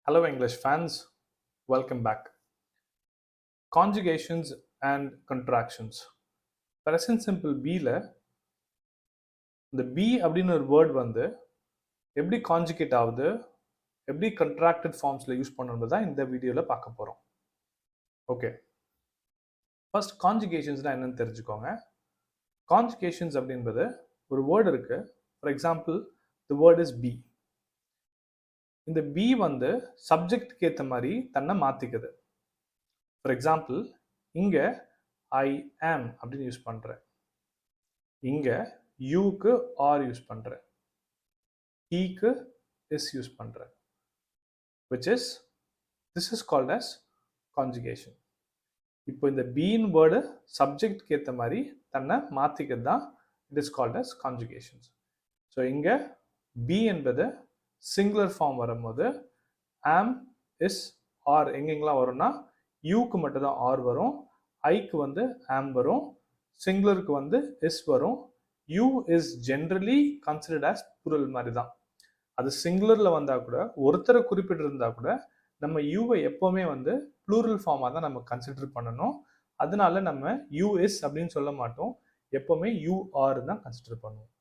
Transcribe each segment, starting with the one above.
Hello English fans, welcome back. Conjugations and contractions. Present simple Bல இந்த B அப்படின்னு ஒரு word வந்து எப்படி கான்ஜுகேட் ஆகுது, எப்படி கண்ட்ராக்டட் ஃபார்ம்ஸில் யூஸ் பண்ணணும்னு தான் இந்த வீடியோவில் பார்க்க போகிறோம். ஓகே, ஃபர்ஸ்ட் கான்ஜுகேஷன்ஸ்னால் என்னன்னு தெரிஞ்சுக்கோங்க. கான்ஜுகேஷன்ஸ் அப்படின்றது ஒரு வேர்டு இருக்குது. For example the word is be. இந்த பி வந்து சப்ஜெக்ட்க்கு ஏற்ற மாதிரி தன்னை மாற்றிக்குது. ஃபார் எக்ஸாம்பிள் இங்கே ஐ ஆம் அப்படின்னு யூஸ் பண்ணுறேன், இங்கே யூக்கு ஆர் யூஸ் பண்ணுறேன், ஹீக்கு இஸ் யூஸ் பண்ணுறேன், which is this is called as conjugation. இப்போ இந்த பீன் வேர்டு சப்ஜெக்ட்க்கு ஏற்ற மாதிரி தன்னை மாற்றிக்கிறது தான் it is called as conjugations. So இங்கே பி என்பது சிங்குலர் ஃபார்ம் வரும்போது ஆம் இஸ் ஆர் எங்கெங்கெல்லாம் வரும்னா யூக்கு மட்டும் தான் ஆர் வரும், ஐக்கு வந்து ஆம் வரும், சிங்குலருக்கு வந்து இஸ் வரும். You is generally considered as plural மாதிரி தான். அது சிங்குலரில் வந்தால் கூட ஒருத்தரை குறிப்பிட்டிருந்தா கூட நம்ம யூவை எப்போவுமே வந்து ப்ளூரல் ஃபார்மாக தான் நம்ம கன்சிடர் பண்ணணும். அதனால நம்ம யூ இஸ் அப்படின்னு சொல்ல மாட்டோம், எப்போவுமே யூ ஆர் தான் கன்சிடர் பண்ணுவோம்.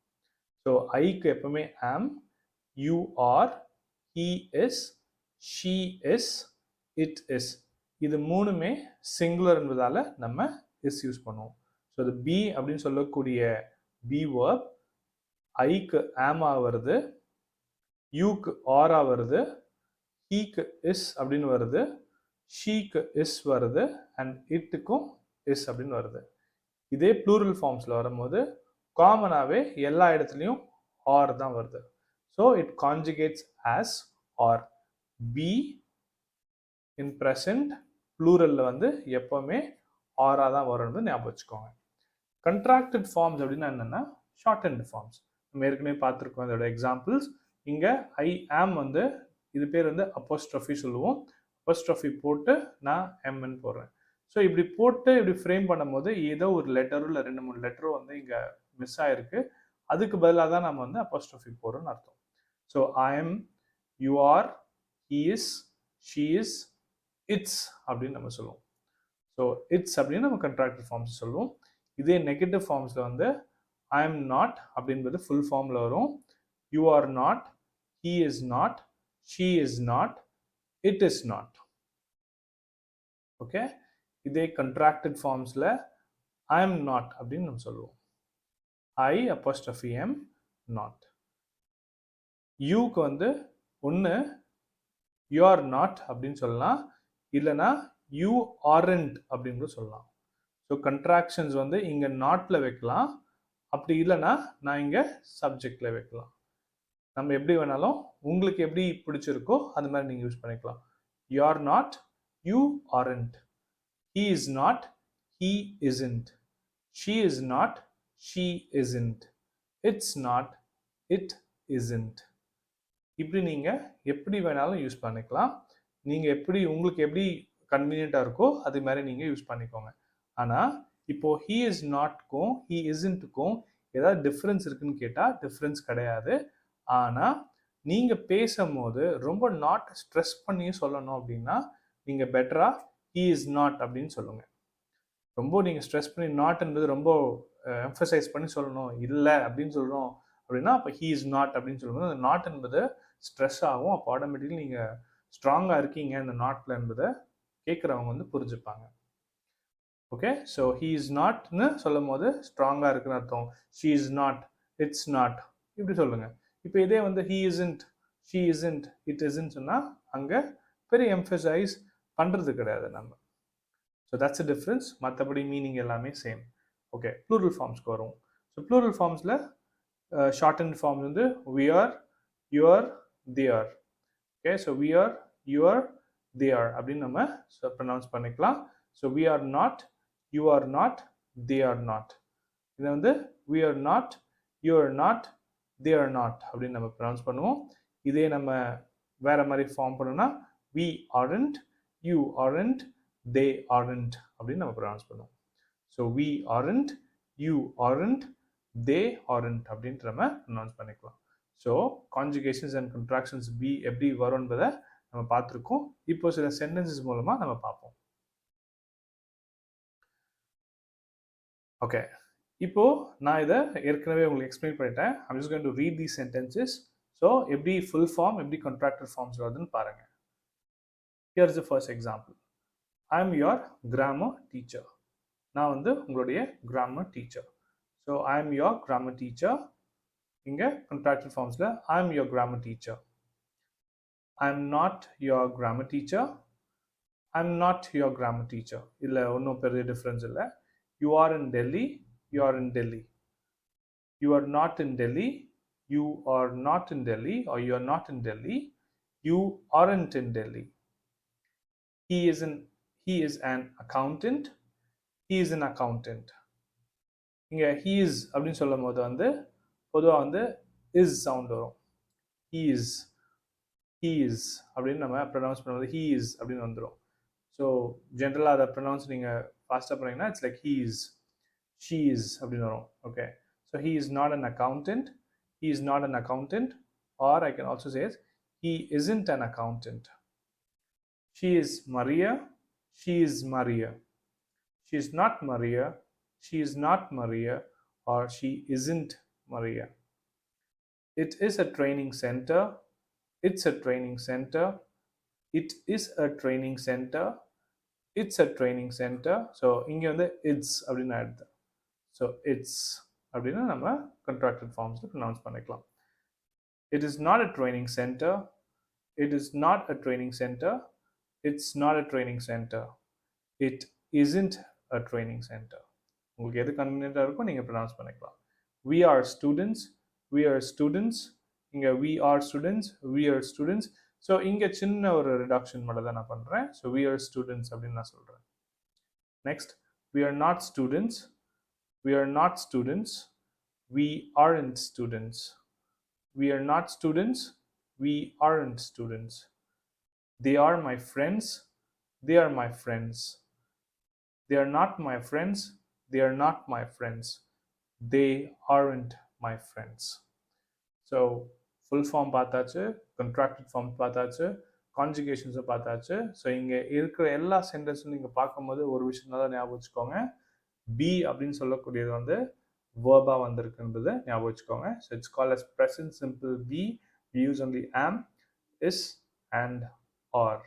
ஸோ ஐக்கு எப்போவுமே ஆம், you are, he is, she is, it is. இது மூணுமே சிங்குலர் என்பதால் நம்ம இஸ் யூஸ் பண்ணுவோம். ஸோ இது பி அப்படின்னு சொல்லக்கூடிய பி வேர்ப் ஐக்கு ஆமா வருது, யூக்கு ஆரா வருது, ஹீக்கு இஸ் அப்படின்னு வருது, ஷீக்கு இஸ் வருது, அண்ட் இட்டுக்கும் இஸ் அப்படின்னு வருது. இதே ப்ளூரல் ஃபார்ம்ஸில் வரும்போது காமனாகவே எல்லா இடத்துலையும் ஆர் தான் வருது. So it conjugates as are. Be in present ப்ளூரலில் வந்து எப்போவுமே ஆராக தான் வரும்னு ஞாபகம் வச்சுக்கோங்க. கண்ட்ராக்டட் ஃபார்ம்ஸ் அப்படின்னா என்னென்னா ஷார்ட் ஹேண்ட் ஃபார்ம்ஸ். நம்ம ஏற்கனவே பார்த்துருக்கோம் இதோட எக்ஸாம்பிள்ஸ். இங்கே ஐ ஆம் வந்து இது பேர் வந்து அப்போஸ்ட்ரோஃபி சொல்லுவோம். அப்போஸ்ட்ரோஃபி போட்டு நான் எம்ன்னு போடுறேன். ஸோ இப்படி போட்டு இப்படி ஃப்ரேம் பண்ணும்போது ஏதோ ஒரு லெட்டரும் இல்லை 2-3 லெட்டரும் வந்து இங்கே மிஸ் ஆகிருக்கு. அதுக்கு பதிலாக தான் நம்ம வந்து அப்போஸ்ட்ரோஃபி போடுறோம்னு அர்த்தம். So I M, you are, he is, she is, it's அப்படின்னு நம்ம சொல்லுவோம். ஸோ இட்ஸ் அப்படின்னு நம்ம கண்ட்ராக்டட் ஃபார்ம்ஸ் சொல்லுவோம். இதே நெகட்டிவ் ஃபார்ம்ஸில் வந்து ஐ எம் நாட் அப்படின்றது ஃபுல் ஃபார்மில் வரும். You are not, he is not, she is not, it is not. Okay, இதே கண்ட்ராக்டட் ஃபார்ம்ஸில் ஐ எம் நாட் அப்படின்னு நம்ம சொல்லுவோம். ஐ அப்போஸ்ட்ரோஃபி எம் நாட். யூக்கு வந்து ஒன்று யூ ஆர் நாட் அப்படின்னு சொல்லலாம், இல்லைனா யூ ஆரண்ட் அப்படின்னு சொல்லலாம். ஸோ கண்ட்ராக்ஷன்ஸ் வந்து இங்கே நாட்டில் வைக்கலாம், அப்படி இல்லைன்னா நான் இங்கே சப்ஜெக்டில் வைக்கலாம். நம்ம எப்படி வேணாலும் உங்களுக்கு எப்படி பிடிச்சிருக்கோ அது மாதிரி நீங்கள் யூஸ் பண்ணிக்கலாம். You are not, you aren't. He is not, he isn't. She is not, she isn't. It's not, it isn't. இப்படி நீங்கள் எப்படி வேணாலும் யூஸ் பண்ணிக்கலாம். நீங்கள் எப்படி உங்களுக்கு எப்படி கன்வீனியண்ட்டாக இருக்கோ அது மாதிரி நீங்கள் யூஸ் பண்ணிக்கோங்க. ஆனால் இப்போது ஹீ இஸ் நாட்க்கும் ஹீ இஸ்ன்ட்டுக்கும் ஏதாவது டிஃப்ரென்ஸ் இருக்குன்னு கேட்டால் டிஃப்ரென்ஸ் கிடையாது. ஆனால் நீங்கள் பேசும்போது ரொம்ப நாட் ஸ்ட்ரெஸ் பண்ணி சொல்லணும் அப்படின்னா நீங்கள் பெட்டராக ஹீ இஸ் நாட் அப்படின்னு சொல்லுங்கள். ரொம்ப நீங்கள் ஸ்ட்ரெஸ் பண்ணி நாட் என்பது ரொம்ப எம்ஃபசைஸ் பண்ணி சொல்லணும், இல்லை அப்படின்னு சொல்கிறோம் அப்படின்னா அப்போ ஹீ இஸ் நாட் அப்படின்னு சொல்லும்போது அந்த நாட் என்பது ஸ்ட்ரெஸ் ஆகும். அப்போ ஆட்டோமேட்டிக்கலி நீங்கள் ஸ்ட்ராங்காக இருக்கீங்க இந்த நாட்டில் என்பதை கேட்குறவங்க வந்து புரிஞ்சுப்பாங்க. ஓகே, ஸோ ஹீ இஸ் நாட்னு சொல்லும் போது ஸ்ட்ராங்காக இருக்குன்னு அர்த்தம். She is not, it's not இப்படி சொல்லுங்கள். இப்போ இதே வந்து he isn't, she isn't, it இஸ்ன்னு சொன்னால் அங்கே பெரிய எம்ஃபசைஸ் பண்ணுறது கிடையாது நம்ம. So that's a difference. மற்றபடி மீனிங் எல்லாமே சேம். ஓகே, ப்ளூரல் ஃபார்ம்ஸ்க்கு வரும். ஸோ ப்ளூரல் ஃபார்ம்ஸில் ஷார்ட் ஹேண்ட் ஃபார்ம்ஸ் வந்து we are, you are, they are. Okay, so we are, you are, they are அப்படின்னு நம்ம ப்ரொனவுன்ஸ் பண்ணிக்கலாம். So we are not, you are not, they are not. இதை வந்து we are not, you are not, they are not அப்படின்னு நம்ம pronounce பண்ணுவோம். இதே நம்ம வேற மாதிரி ஃபார்ம் பண்ணோம்னா we aren't, you aren't, they aren't அப்படின்னு நம்ம ப்ரொனவுன்ஸ் பண்ணுவோம். So we aren't, you aren't, they aren't அப்படின்ற நம்ம ப்ரொனவுன்ஸ் பண்ணிக்கலாம். ஸோ கான்ஜுகேஷன்ஸ் அண்ட் கண்ட்ராக்ஷன்ஸ் பி எப்படி வரும்ன்றதை நம்ம பார்த்துருக்கோம். இப்போ சில சென்டென்சஸ் மூலமா நம்ம பார்ப்போம். ஓகே, இப்போ நான் இதை ஏற்கனவே உங்களுக்கு எக்ஸ்பிளைன் பண்ணிட்டேன். I'm just going to read these sentences. So எப்படி ஃபுல் ஃபார்ம் எப்படி கான்ட்ராக்டட் ஃபார்ம்ஸ் வருதுன்னு பாருங்க. Here is the first example. I am your grammar teacher. நான் வந்து உங்களுடைய grammar teacher. So I am your grammar teacher. இங்கே contracted ஃபார்ம்ஸில் I am your grammar teacher. I am not your grammar teacher. I am not your grammar teacher. இல்லை ஒன்றும் பெரிய difference இல்லை. You are in Delhi. You are in Delhi. You are not in Delhi. You are not in Delhi, or you are not in Delhi. You aren't in Delhi. He is an accountant. He is an accountant. இங்கே he is அப்படின்னு சொல்லும் போது வந்து பொதுவாக வந்து is sound வரும். he is அப்படின்னு நம்ம ப்ரொனவுன்ஸ் பண்ணும்போது he is அப்படின்னு வந்துடும். ஸோ ஜென்ரலாக அதை ப்ரொனவுன்ஸ் நீங்கள் ஃபாஸ்ட்டாக பண்ணீங்கன்னா it's like he is, she is அப்படின்னு வரும். Okay, so he is not an accountant. He is not an accountant. Or I can also say he isn't an accountant. She is Maria. She is Maria. She is not Maria. She is not Maria. Or she isn't Maria. It is a training center. It's a training center. It is a training center. It's a training center. So இங்கே வந்து it's அப்படின்னு ஆயிடுது. So it's அப்படின்னு நம்ம contracted ஃபார்ம்ஸில் pronounce பண்ணிக்கலாம். It is not a training centre. It is not a training centre. It's not a training centre. It isn't a training centre. உங்களுக்கு எது கன்வீனியண்ட்டாக இருக்கோ நீங்கள் ப்ரொனவுன்ஸ் பண்ணிக்கலாம். We are students. We are students. இங்கே we are students. We are students. So இங்கே சின்ன ஒரு ரிடக்ஷன் மட்டும் தான் நான் பண்ணுறேன். ஸோ வி ஆர் ஸ்டூடெண்ட்ஸ் அப்படின்னு நான் சொல்கிறேன். Next, we are not students. We are not students. We aren't students. We are not students. We aren't students. They are my friends. They are my friends. They are not my friends. They are not my friends. They aren't my friends. So full form பார்த்தாச்சு, contracted form பார்த்தாச்சு, conjugations பார்த்தாச்சு. So இங்கே இருக்கிற எல்லா சென்டென்ஸும் நீங்கள் பார்க்கும்போது ஒரு விஷயம் தான் ஞாபகம் வச்சுக்கோங்க. பி அப்படின்னு சொல்லக்கூடியது வந்து வேர்பா வந்திருக்குன்றது ஞாபகம் வச்சுக்கோங்க. So it's call as present simple be. We use only am, is and R.